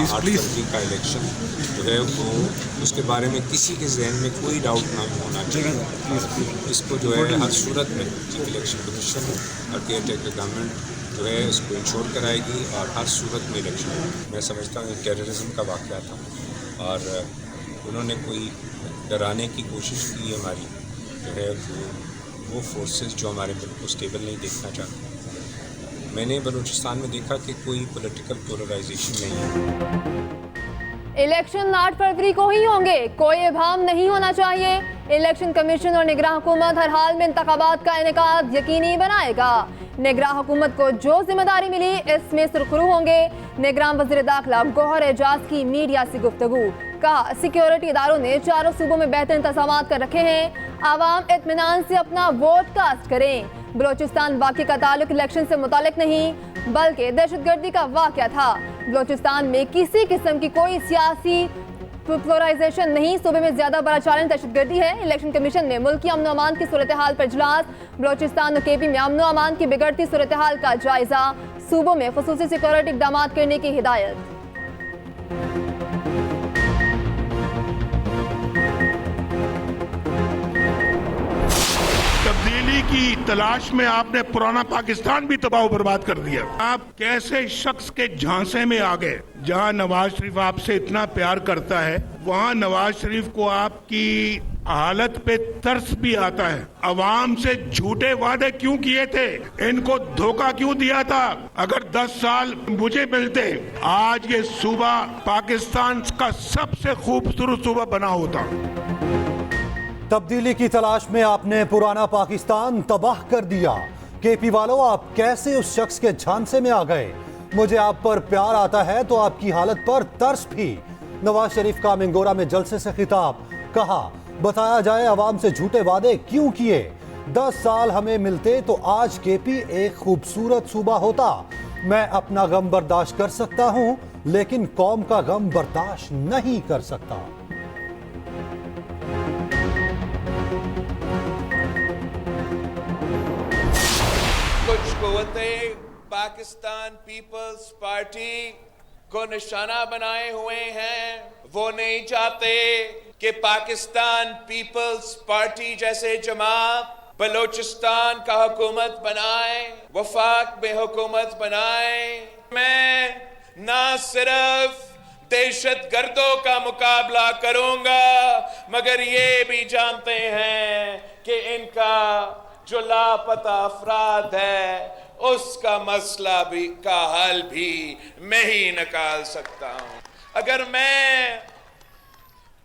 8 फरवरी का इलेक्शन जो है वो उसके बारे में किसी के जहन में कोई डाउट ना होना चाहिए। इसको जो है हर सूरत में चीफ इलेक्शन कमीशन और केयर टेकर गवर्नमेंट जो है इसको इंश्योर कराएगी और हर सूरत में इलेक्शन। मैं समझता हूँ टेररिज्म का वाक़या था और उन्होंने कोई डराने की कोशिश की हमारी जो है वो फोर्सेस जो हमारे मुल्क को स्टेबल नहीं देखना चाहते। मैंने बलूचिस्तान में देखा कि कोई पॉलिटिकल पोलराइजेशन नहीं है। इलेक्शन 8 फरवरी को ही होंगे, कोई इबाम नहीं होना चाहिए। इलेक्शन कमीशन और निगरान हुकूमत हर हाल में इंतखाबात का इनेकाद यकीनी बनाएगा। निगरान हुकूमत को जो जिम्मेदारी मिली इसमें सुरखरू होंगे। निगरान वज़ीर दाखिला गौहर एजाज की मीडिया से गुफ्तगू, कहा सिक्योरिटी इदारों ने चारों सूबों में बेहतर इंतजाम कर रखे हैं। आवाम इत्मीनान से अपना वोट कास्ट करें। बलोचिस्तान वाक़े का ताल्लुक इलेक्शन से मुतालिक नहीं बल्कि दहशतगर्दी का वाक़या था। बलोचिस्तान में किसी किस्म की कोई सियासी पोलराइजेशन नहीं। सूबे में ज्यादा बड़ा चैलेंज दहशतगर्दी है। इलेक्शन कमीशन ने मुल्क की अमन अमान की सूरत हाल पर इजलास। बलोचिस्तान और केपी में अमन अमान की बिगड़ती सूरत हाल का जायजा। सूबों में खुसूसी सिक्योरिटी इक़दाम करने की हिदायत। तब्दीली की तलाश में आपने पुराना पाकिस्तान भी तबाह बर्बाद कर दिया। आप कैसे शख्स के झांसे में आ गए? जहां नवाज शरीफ आपसे इतना प्यार करता है वहां नवाज शरीफ को आपकी हालत पे तरस भी आता है। अवाम से झूठे वादे क्यों किए थे? इनको धोखा क्यों दिया था? अगर 10 साल मुझे मिलते आज ये सूबा पाकिस्तान का सबसे खूबसूरत सूबा बना होता। तब्दीली की तलाश में आपने पुराना पाकिस्तान तबाह कर दिया। केपी वालों, आप कैसे उस शख्स के झांसे में आ गए? मुझे आप पर प्यार आता है तो आपकी हालत पर तरस भी। नवाज शरीफ का मिंगोरा में जलसे से खिताब, कहा बताया जाए अवाम से झूठे वादे क्यों किए। 10 साल हमें मिलते तो आज केपी एक खूबसूरत सूबा होता। मैं अपना गम बर्दाश्त कर सकता हूं लेकिन कौम का गम बर्दाश्त नहीं कर सकता। कुछ कुव्वतें पाकिस्तान पीपल्स पार्टी को निशाना बनाए हुए हैं। वो नहीं चाहते कि पाकिस्तान पीपल्स पार्टी जैसे जमात बलोचिस्तान का हुकूमत बनाए, वफाक में हुकूमत बनाए। मैं ना सिर्फ दहशतगर्दों का मुकाबला करूंगा मगर ये भी जानते हैं कि इनका जो लापता अफराद है उसका मसला भी का हल भी मैं ही निकाल सकता हूं। अगर मैं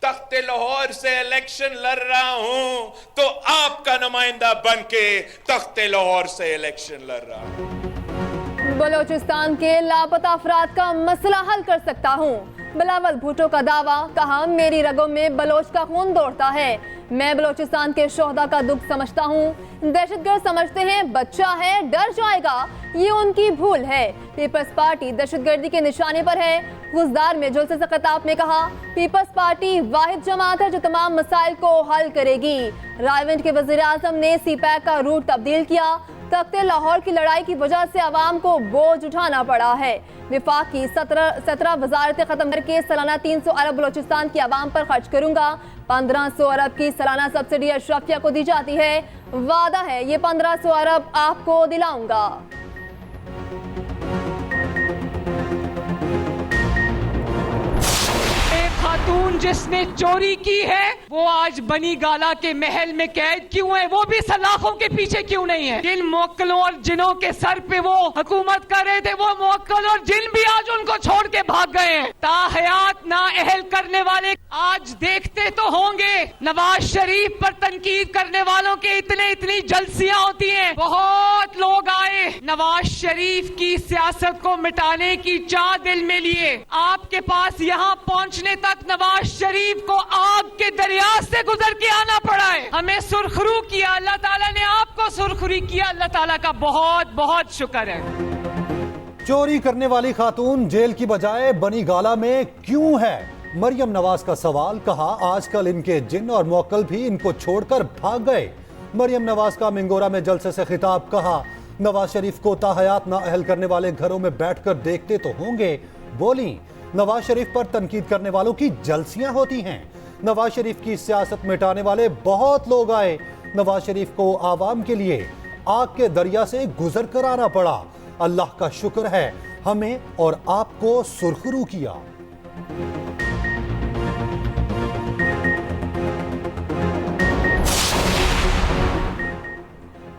तख्ते लाहौर से इलेक्शन लड़ रहा हूं तो आपका नुमाइंदा बनके तख्ते लाहौर से इलेक्शन लड़ रहा हूं। बलोचिस्तान के लापता अफराद का मसला हल कर सकता हूं। बिलावल भुट्टो का दावा, कहा मेरी रगों में बलोच का खून दौड़ता है। मैं बलोचिस्तान के शोहदा का दुख समझता हूँ। दहशतगर्द समझते हैं बच्चा है डर जाएगा, ये उनकी भूल है। पीपल्स पार्टी दहशतगर्दी के निशाने पर है। गुजदार में जुलसे से खिताब में कहा पीपल्स पार्टी वाहिद जमात है जो तमाम मसाइल को हल करेगी। रायवेंट के वजीर आजम ने सीपैक का रूट तब्दील किया। तख्ते लाहौर की लड़ाई की वजह से आवाम को बोझ उठाना पड़ा है। विफाक की 17 वजारतें खत्म करके सालाना 300 अरब बलोचिस्तान की आवाम पर खर्च करूंगा। 1500 अरब की सालाना सब्सिडी अशरफिया को दी जाती है। वादा है ये 1500 अरब आपको दिलाऊंगा। खातून जिसने चोरी की है वो आज बनी गाला के महल में कैद क्यों है? वो भी सलाखों के पीछे क्यों नहीं है? जिन मुवक्किलों और जिनों के सर पे वो हुकूमत कर रहे थे वो मुवक्किल और जिन भी आज उनको छोड़ के भाग गए हैं। ताहयात ना अहल करने वाले आज देखते तो होंगे नवाज शरीफ पर तनकीद करने वालों के इतनी जलसियां होती हैं। बहुत लोग आए नवाज शरीफ की सियासत को मिटाने की चाह दिल में लिए। आपके पास यहाँ पहुँचने तक नवाज शरीफ को आग के दरिया से गुजर के आना पड़ा है। हमें सुरखरू किया, अल्लाह ताला ने आपको सुरखरू किया। अल्लाह ताला का बहुत बहुत शुक्र है। चोरी करने वाली खातून जेल की बजाय बनी गाला में क्यों है? मरियम नवाज का सवाल, कहा आजकल इनके जिन और मौक्कल भी इनको छोड़कर भाग गए। मरियम नवाज का मिंगोरा में जलसे से खिताब, कहा नवाज शरीफ को ताहयात ना अहल करने वाले घरों में बैठकर देखते तो होंगे। बोली नवाज शरीफ पर तनकीद करने वालों की जलसियां होती हैं। नवाज शरीफ की सियासत मिटाने वाले बहुत लोग आए। नवाज शरीफ को आवाम के लिए आग के दरिया से गुजर कर आना पड़ा। अल्लाह का शुक्र है हमें और आपको सुरखरू किया।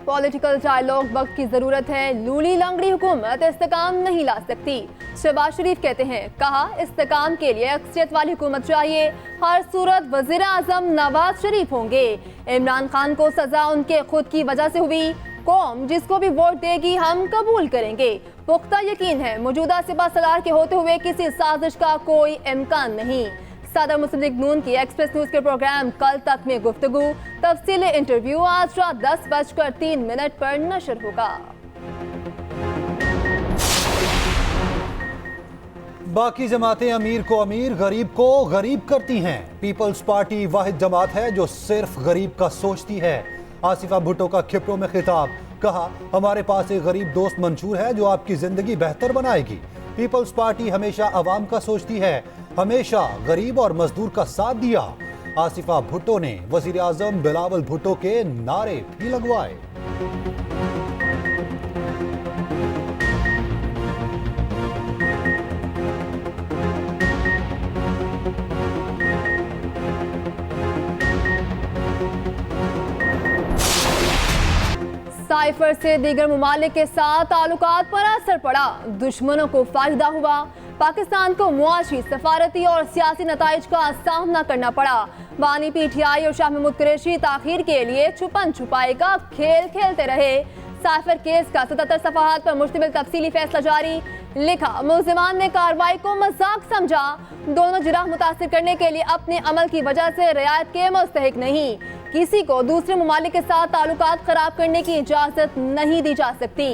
पॉलिटिकल डायलॉग वक्त की जरूरत है। लूली लंगड़ी हुकूमत इस्तेकाम नहीं ला सकती। शहबाज शरीफ कहते हैं, कहा इस्तेकाम के लिए अक्सरियत वाली हुकूमत चाहिए। हर सूरत वजीर आजम नवाज शरीफ होंगे। इमरान खान को सजा उनके खुद की वजह से हुई। कौम जिसको भी वोट देगी हम कबूल करेंगे। पुख्ता यकीन है मौजूदा सिपा सलार के होते हुए किसी साजिश का कोई इम्कान नहीं। सदर मुस्लिम लीग नून की एक्सप्रेस न्यूज के प्रोग्राम कल तक में गुफ्तगू तफसीली इंटरव्यू आज रात 10:03 पर नशर होगा। बाकी जमातें अमीर को अमीर गरीब को गरीब करती हैं। पीपल्स पार्टी वाहिद जमात है जो सिर्फ गरीब का सोचती है। आसिफा भुट्टो का खिपरों में खिताब, कहा हमारे पास एक गरीब दोस्त मंशूर है जो आपकी जिंदगी बेहतर बनाएगी। पीपल्स पार्टी हमेशा अवाम का सोचती है, हमेशा गरीब और मजदूर का साथ दिया। आसिफा भुट्टो ने वजीर आजम बिलावल भुट्टो के नारे भी लगवाए। साइफर से दीगर ममालिक के साथ ताल्लुकात पर असर पड़ा। दुश्मनों को फायदा हुआ। पाकिस्तान को मुआशी, सफारती और सियासी नताइज का सामना करना पड़ा। बानी पीटीआई और शाह महमूद कुरैशी ताखीर के लिए छुपन छुपाई का खेल खेलते रहे। साइफर केस का 77 सफाहात पर मुश्तमिल तफसीली फैसला जारी। लिखा, मुल्जिमान ने कार्रवाई को मजाक समझा। दोनों जिराह मुतासिर करने के लिए अपने अमल की वजह से रियायत के मुस्तहिक नहीं। किसी को दूसरे ममालिक के साथ ताल्लुकात खराब करने की इजाजत नहीं दी जा सकती।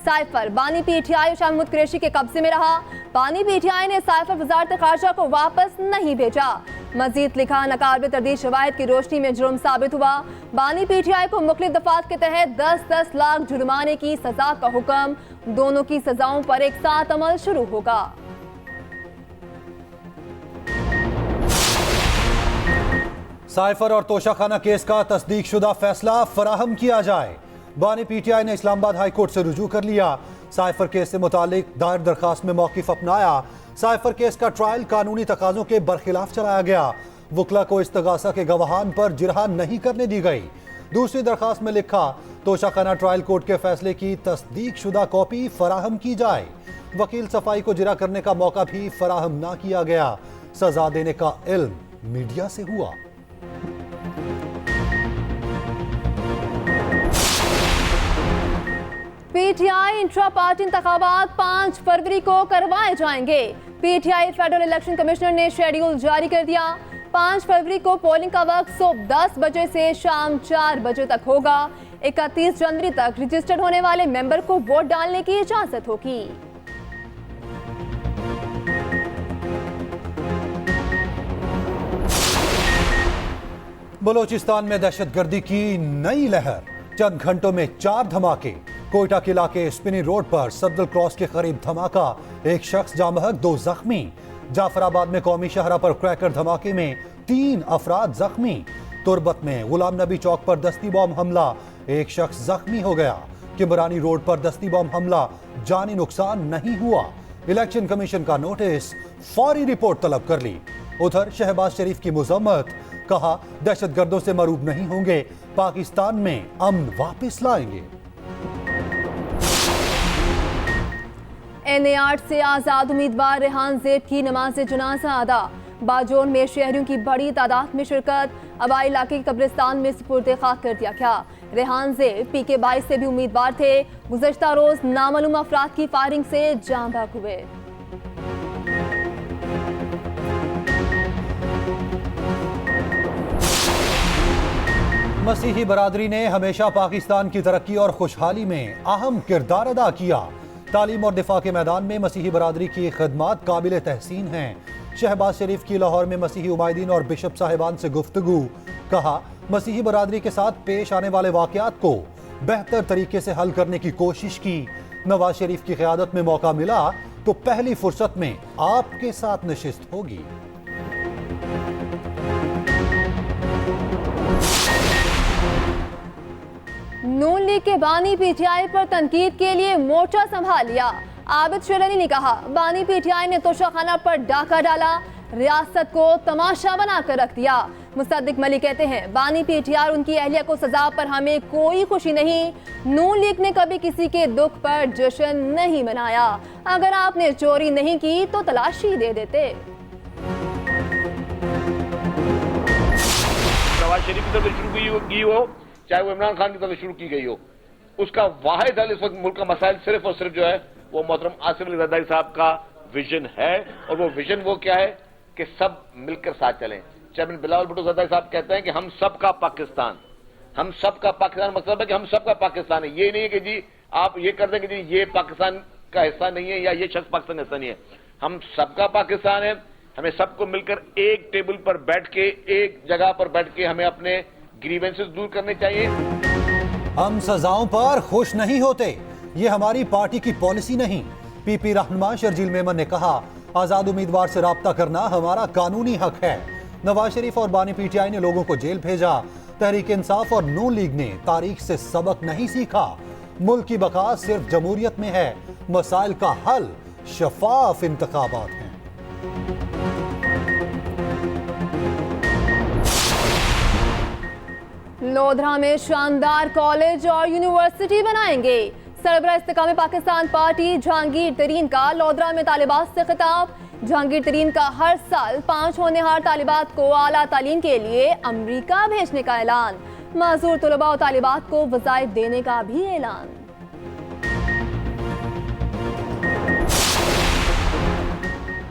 साइफर बानी पीटीआई और शाह महमूद कुरैशी के कब्जे में रहा। बानी पीटीआई ने साइफर वजारत खारजा को वापस नहीं भेजा। मजीद लिखा, नकाबिल तरदीद शवाहिद की रोशनी में जुर्म साबित हुआ। बानी पीटीआई को मुख्तलिफ दफात के तहत 10-10 लाख जुर्माने की सजा का हुक्म। दोनों की सजाओं पर एक साथ अमल शुरू होगा। साइफर और तोशाखाना केस का तस्दीक शुदा फैसला फराहम किया जाए। बानी पीटीआई ने इस्लामाबाद हाई कोर्ट से रुजू कर लिया। साइफर केस से मुतालिक दायर दरखास्त में मौकिफ अपनाया। साइफर केस का ट्रायल कानूनी तकाजों के बरखिलाफ चलाया गया। वकला को इस्तगासा के गवाहान पर जिरहा नहीं करने दी गई। दूसरी दरखास्त में लिखा, तोशाखाना ट्रायल कोर्ट के फैसले की तस्दीक शुदा कॉपी फराहम की जाए। वकील सफाई को जिरहा करने का मौका भी फराहम ना किया गया। सजा देने का इल्म मीडिया से हुआ। पीटीआई इंट्रा पार्टी इंतखाबात 5 फरवरी को करवाए जाएंगे। पीटीआई फेडरल इलेक्शन कमिश्नर ने शेड्यूल जारी कर दिया। 5 फरवरी को पोलिंग का वक्त सुबह 10 बजे से शाम 4 बजे तक होगा। 31 जनवरी तक रजिस्टर्ड होने वाले मेंबर को वोट डालने की इजाजत होगी। बलोचिस्तान में दहशतगर्दी की नई लहर। चंद घंटों में 4 धमाके। कोयटा किला के स्पिनी रोड पर सब्दल क्रॉस के करीब धमाका, एक शख्स जामहक 2 जख्मी। जाफराबाद में कौमी शहरा पर क्रैकर धमाके में 3 अफराद जख्मी। तुरबत में गुलाम नबी चौक पर दस्ती बॉम्ब हमला, एक शख्स जख्मी हो गया। किमरानी रोड पर दस्ती बॉम्ब हमला, जानी नुकसान नहीं हुआ। इलेक्शन कमीशन का नोटिस, फौरी रिपोर्ट तलब कर ली। उधर शहबाज शरीफ की मुजम्मत, कहा दहशतगर्दों से मरूब नहीं होंगे, पाकिस्तान में अमन वापस लाएंगे। NA-8 से आजाद उम्मीदवार रेहान ज़ेब की नमाज जनाजा अदा। बाजोन में शहरियों की बड़ी तादाद में शिरकत। आबाई इलाके के कब्रिस्तान में सुपुर्द खाक कर दिया गया। रेहान ज़ेब PK 22 से भी उम्मीदवार थे। गुज़श्ता रोज नामालूम अफराद की फायरिंग से जान बहक हुए। मसीही बरादरी ने हमेशा पाकिस्तान की तरक्की और खुशहाली में अहम किरदार अदा किया। तालीम और दिफा के मैदान में मसीही बरादरी की खदमात काबिल तहसीन हैं। शहबाज शरीफ की लाहौर में मसीही उमायदीन और बिशप साहिबान से गुफ्तगू, कहा मसीही बरादरी के साथ पेश आने वाले वाक़यात को बेहतर तरीके से हल करने की कोशिश की। नवाज शरीफ की क़यादत में मौका मिला तो पहली फुर्सत में आपके साथ नशिस्त होगी। नून लीग के बानी पीटीआई पर तनकीद के लिए मोर्चा संभाल लिया। आबिद शिरनी ने कहा, बानी पीटीआई ने तोशाखाना पर डाका डाला, रियासत को तमाशा बनाकर रख दिया। मुसद्दिक मलिक कहते हैं, बानी पीटीआई और उनकी अहलिया को सजा पर हमें कोई खुशी नहीं। नून लीग ने कभी किसी के दुख पर जश्न नहीं मनाया। अगर आपने चोरी नहीं की तो तलाशी दे देते। नवाज शरीफ की तरफ शुरू की हो, चाहे वो इमरान खान की तरफ शुरू की गई हो, उसका वाहिद हल इस वक्त मुल्क का मसाइल सिर्फ और सिर्फ जो है वो मोहतरम आसिफ अली जरदारी साहब का विजन है। और वो विजन वो क्या है कि सब मिलकर साथ चलें। चेयरमैन बिलावल भुट्टो जरदारी साहब कहते हैं कि हम सबका पाकिस्तान, हम सबका पाकिस्तान, मतलब है कि हम सबका पाकिस्तान है। ये नहीं है कि जी आप ये कर दें कि जी ये पाकिस्तान का हिस्सा नहीं है या ये शख्स पाकिस्तान का हिस्सा नहीं है। हम सबका पाकिस्तान है। हमें सबको मिलकर एक टेबल पर बैठ के, एक जगह पर बैठ के हमें अपने ग्रीवेंसेस दूर करने चाहिए। हम सजाओं पर खुश नहीं होते, ये हमारी पार्टी की पॉलिसी नहीं। पीपी रहनुमा शर्जील मेमन ने कहा, आजाद उम्मीदवार से राब्ता करना हमारा कानूनी हक है। नवाज शरीफ और बानी पीटीआई ने लोगों को जेल भेजा। तहरीक इंसाफ और नून लीग ने तारीख से सबक नहीं सीखा। मुल्क की बका सिर्फ जमहूरियत में है, मसाइल का हल शफाफ इंतखाबात हैं। लोधरा में शानदार कॉलेज और यूनिवर्सिटी बनाएंगे। सरबराह इस्तेकाम पाकिस्तान पार्टी जहांगीर तरीन का लोधरा में तालिबात से खिताब। जहांगीर तरीन का हर साल 5 होनहार तालिबात को आला तालीम के लिए अमरीका भेजने का ऐलान। माजूर तलबा और तालिबात को वज़ाइफ देने का भी ऐलान।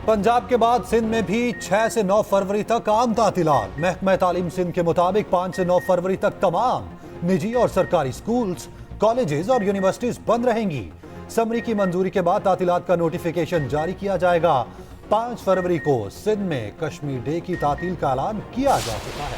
पंजाब के बाद सिंध में भी 6 से 9 फरवरी तक आम तातीलात। महकमा तालीम सिंध के मुताबिक 5 से 9 फरवरी तक तमाम निजी और सरकारी स्कूल्स, कॉलेजेस और यूनिवर्सिटीज बंद रहेंगी। समरी की मंजूरी के बाद तातीलात का नोटिफिकेशन जारी किया जाएगा। 5 फरवरी को सिंध में कश्मीर डे की तातील का ऐलान किया जा चुका है।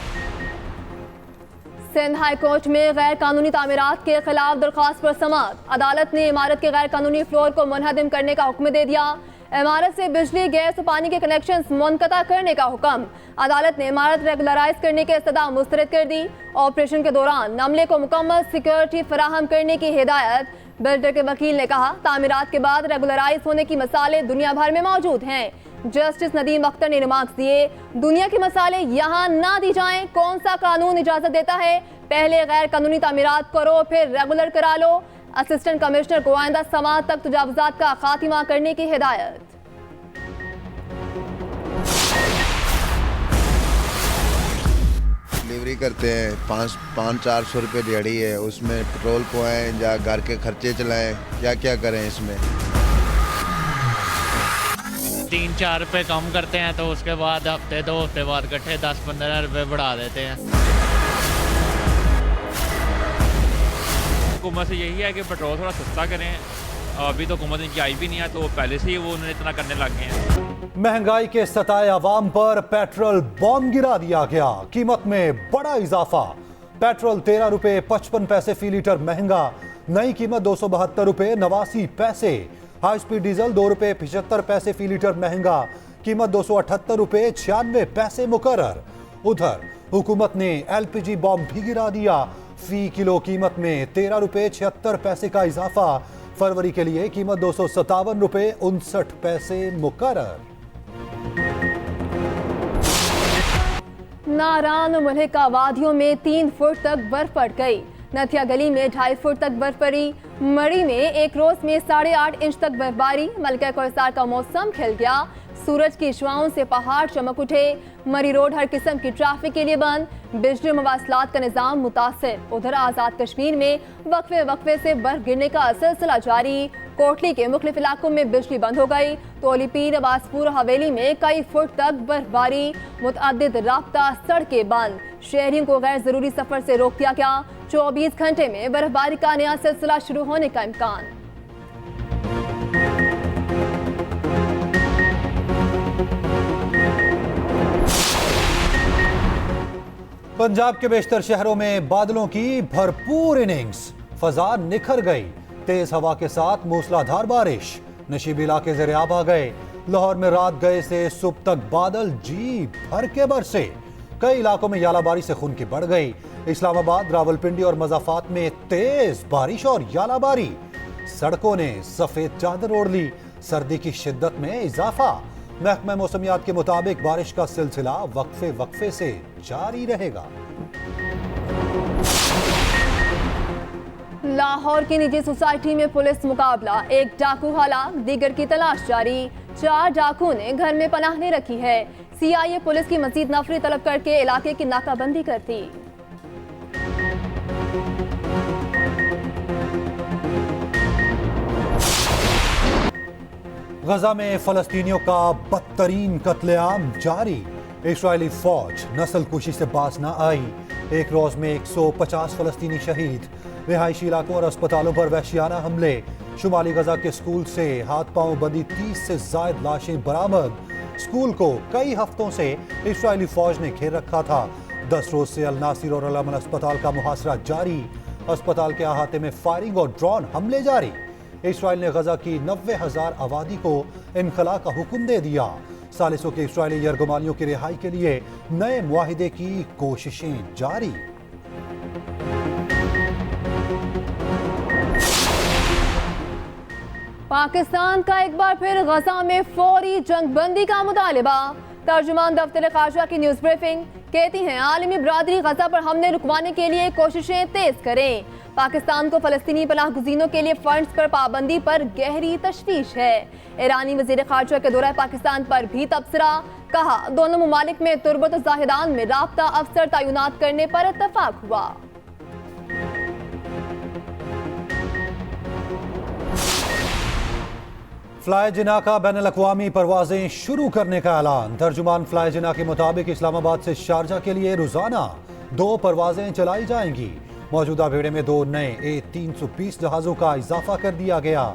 सिंध हाई कोर्ट में गैर कानूनी तामीरात के खिलाफ दरख्वास्त पर समाअत। अदालत ने इमारत के गैर कानूनी फ्लोर को मुनहदम करने का हुक्म दे दिया। इमारत से बिजली, गैस और पानी के कनेक्शंस मुनक़ता करने का हुक्म। अदालत ने इमारत रेगुलराइज करने की इस्तदा मुस्तरद कर दी। ऑपरेशन के दौरान अमले को मुकम्मल सिक्योरिटी फराहम करने की हिदायत। बिल्डर के वकील ने कहा, तामीरात के बाद रेगुलराइज होने की मसाले दुनिया भर में मौजूद हैं। जस्टिस नदीम अख्तर ने रिमार्क्स दिए, दुनिया की मसाले यहाँ ना दी जाएं। कौन सा कानून इजाजत देता है? पहले गैर कानूनी तामीरात करो, फिर रेगुलर करा लो। असिस्टेंट कमिश्नर को आइंदा समाअत तक तजावुजात का खात्मा करने की हिदायत। डिलीवरी करते हैं, 500-400 रुपये दिहाड़ी है। उसमें पेट्रोल पवाएं या घर के खर्चे चलाएं, क्या क्या करें इसमें। 3-4 रुपये कम करते हैं तो उसके बाद हफ्ते 2 हफ्ते बाद इकट्ठे 10-15 रुपये बढ़ा देते हैं। हुकूमत से यही है कि पेट्रोल थोड़ा सस्ता करें। अभी तो हुकूमत इनकी आई भी नहीं है, तो पहले से ही वो उन्होंने इतना करने लग गए हैं। महंगाई के सताए अवाम पर पेट्रोल बॉम्ब गिरा दिया गया। कीमत में बड़ा इजाफा। पेट्रोल 13 रुपये 55 पैसे फी लीटर महंगा। नई कीमत 272 रुपये 89 पैसे। हाई स्पीड डीजल 2 रुपये 75 पैसे फी लीटर महंगा। कीमत 278 रुपये 96 पैसे मुकर्रर। उधर हुकूमत ने LPG बॉम्ब भी गिरा दिया। फी किलो कीमत में 13 रुपये 76 पैसे का इजाफा। फरवरी के लिए कीमत 257 रुपये 59 पैसे मुकर्रर। नारान और मलहका वादियों में 3 फुट तक बर्फ पड़ गई। नथिया गली में 2.5 फुट तक बर्फ पड़ी। मड़ी में एक रोज में 8.5 इंच तक बर्फबारी। मलका कोहसार का मौसम खिल गया। सूरज की शुआओं से पहाड़ चमक उठे। मरी रोड हर किस्म की ट्रैफिक के लिए बंद। बिजली मवासलात का निजाम मुतासिर। उधर आज़ाद कश्मीर में वक्फे वक्फे से बर्फ गिरने का सिलसिला जारी। कोटली के मुख्तलिफ इलाकों में बिजली बंद हो गई। तोलीपीर, अब्बासपुर हवेली में कई फुट तक बर्फबारी। मुतअद्दिद राब्ता सड़कें बंद। शहरियों को गैर जरूरी सफर से रोक दिया गया। 24 घंटे में बर्फबारी का नया सिलसिला शुरू होने का इम्कान। पंजाब के बेशतर शहरों में बादलों की भरपूर इनिंग्स। फजा निखर गई। तेज हवा के साथ मूसलाधार बारिश। नशीबी इलाके ज़ेरे-आब आ गए। लाहौर में रात गए से सुबह तक बादल जी भर के बरसे। कई इलाकों में यालाबारी से खून की बढ़ गई। इस्लामाबाद, रावलपिंडी और मज़ाफात में तेज बारिश और यालाबारी। सड़कों ने सफेद चादर ओढ़ ली। सर्दी की शिद्दत में इजाफा। महकमा मौसमियात के मुताबिक बारिश का सिलसिला वक्फे वक्फे से जारी रहेगा। लाहौर की निजी सोसाइटी में पुलिस मुकाबला, एक डाकू हलाक, दीगर की तलाश जारी। 4 डाकुओं ने घर में पनाह ले रखी है। सीआईए पुलिस की मजीद नफरी तलब करके इलाके की नाकाबंदी करती। गजा में फलस्तीनियों का बदतरीन कत्लेआम जारी। इस्राएली फौज नस्ल कुशी से बाज न आई। एक रोज में 150 फलस्तीनी शहीद। रिहायशी इलाकों और अस्पतालों पर वहशियाना हमले। शुमाली गजा के स्कूल से हाथ पांव बंधी 30 से जायद लाशें बरामद। स्कूल को कई हफ्तों से इस्राएली फौज ने घेर रखा था। 10 रोज से अल नासिर और अल अमन अस्पताल का मुहासरा जारी। अस्पताल के अहाते में फायरिंग और ड्रोन हमले जारी। इस्राएल ने गजा की 90,000 आबादी को इनखला का हुक्म दे दिया। सालिसों के इस्राएली यरगुमालियों की रिहाई के लिए नए मुआहिदे की कोशिशें जारी। पाकिस्तान का एक बार फिर गजा में फौरी जंगबंदी का मुतालिबा। तर्जुमान दफ्तर खारजा की न्यूज ब्रीफिंग कहती हैं आलमी बरादरी गजा पर हमले रुकवाने के लिए कोशिशें तेज करें। पाकिस्तान को फलस्तीनी पनाह गुज़ीनों के लिए फंड्स पर पाबंदी पर गहरी तशवीश है। ईरानी वज़ीर खारजा के दौरा पाकिस्तान पर भी तबसरा। कहा दोनों ममालिक में तुर्बत और जाहिदान में राब्ता अफसर तैनात करने पर इत्तफाक हुआ। फ्लाई जिना का बैनुल अक़वामी परवाजें शुरू करने का ऐलान। तर्जुमान फ्लाई जिना के मुताबिक इस्लामाबाद से शारजा के लिए रोजाना 2 परवाजें चलाई जाएंगी। मौजूदा बेड़े में 2 नए A320 जहाजों का इजाफा कर दिया गया।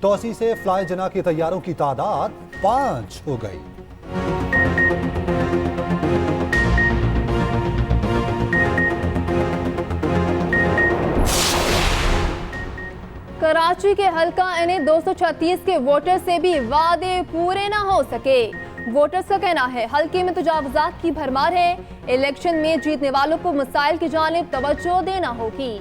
तोसी से फ्लाई जिना के तैयारों की तादाद 5 हो गई। कराची के हल्का NA 236 के वोटर से भी वादे पूरे ना हो सके। वोटर्स का कहना है हल्के में तजावुजात की भरमार है। इलेक्शन में जीतने वालों को मसाइल की जानिब तवज्जो देना होगी।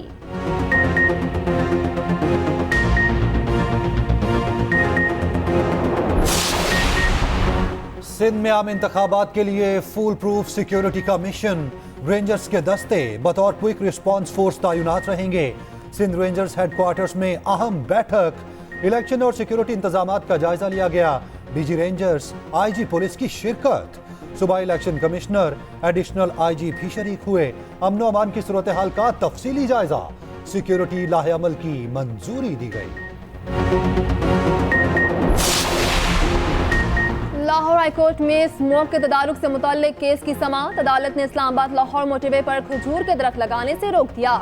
सिंध में आम इंतखाबात के लिए फुल प्रूफ सिक्योरिटी का मिशन। रेंजर्स के दस्ते बतौर क्विक रिस्पांस फोर्स तैनात रहेंगे। सिंध रेंजर्स हेडक्वार्टर्स में अहम बैठक। इलेक्शन और सिक्योरिटी इंतजामात का जायजा लिया गया। डीजी रेंजर्स, आईजी पुलिस की शिरकत। सूबाई इलेक्शन कमिश्नर, एडिशनल आईजी भी शरीक हुए। अमनो अमान की सूरत हाल का तफसीली जायजा। सिक्योरिटी लाहे अमल की मंजूरी दी गई। लाहौर हाईकोर्ट में स्मोक के तदारुक से मुताल्लिक केस की समाअत। अदालत ने इस्लामाबाद लाहौर मोटरवे पर खजूर के दरख्त लगाने से रोक दिया।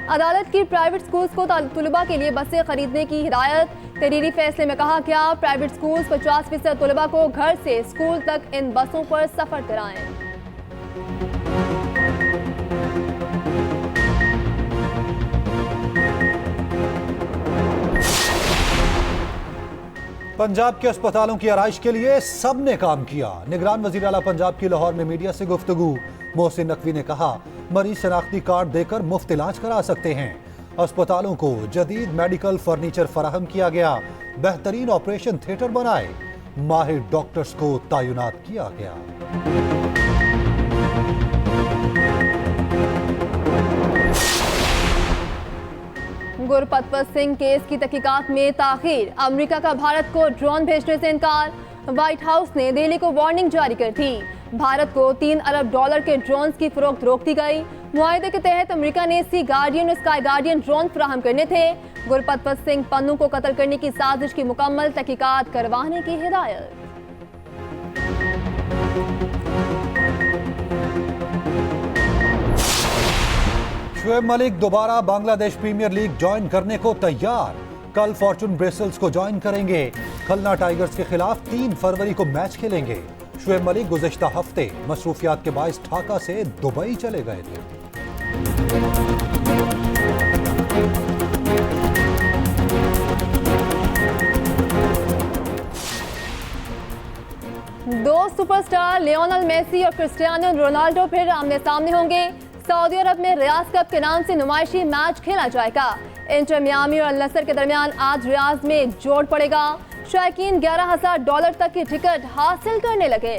अदालत की प्राइवेट स्कूल्स को तलबा के लिए बसें खरीदने की हिदायत। तहरीरी फैसले में कहा गया प्राइवेट स्कूल्स 50% तलबा को घर से स्कूल तक इन बसों पर सफर कराएं। पंजाब के अस्पतालों की आराइश के लिए सब ने काम किया। निगरान वजीर आला पंजाब की लाहौर में मीडिया से गुफ्तगू। मोहसिन नकवी ने कहा मरीज शनाख्ती कार्ड देकर मुफ्त इलाज करा सकते हैं। अस्पतालों को जदीद मेडिकल फर्नीचर फराहम किया गया। बेहतरीन ऑपरेशन थिएटर बनाए। माहिर डॉक्टर्स को तैनात किया गया। गुरपतवत सिंह केस की तहकीकात में ताखीर। अमेरिका का भारत को ड्रोन भेजने से इनकार। व्हाइट हाउस ने दिल्ली को वार्निंग जारी कर दी। भारत को $3 अरब के ड्रोन्स की फरोख्त रोक दी गई। मुआहिदे के तहत अमेरिका ने सी गार्डियन और स्काई गार्डियन ड्रोन फराहम करने थे। गुरपतवत सिंह पन्नू को कत्ल करने की साजिश की मुकम्मल तहकीकात करवाने की हिदायत। शुएब मलिक दोबारा बांग्लादेश प्रीमियर लीग ज्वाइन करने को तैयार। कल फॉर्चून ब्रेसल्स को ज्वाइन करेंगे। खलना टाइगर्स के खिलाफ 3 फरवरी को मैच खेलेंगे। शुएब मलिक गुज़िश्ता हफ्ते मसरूफियात के बाइस ढाका से दुबई चले गए थे। सुपरस्टार लियोनेल मेसी और क्रिस्टियानो रोनाल्डो फिर आमने सामने होंगे। सऊदी अरब में रियाज कप के नाम से नुमाइशी मैच खेला जाएगा। इंटर मियामी और अल नसर के दरमियान आज रियाज में जोड़ पड़ेगा। शायकीन $11,000 तक की टिकट हासिल करने लगे।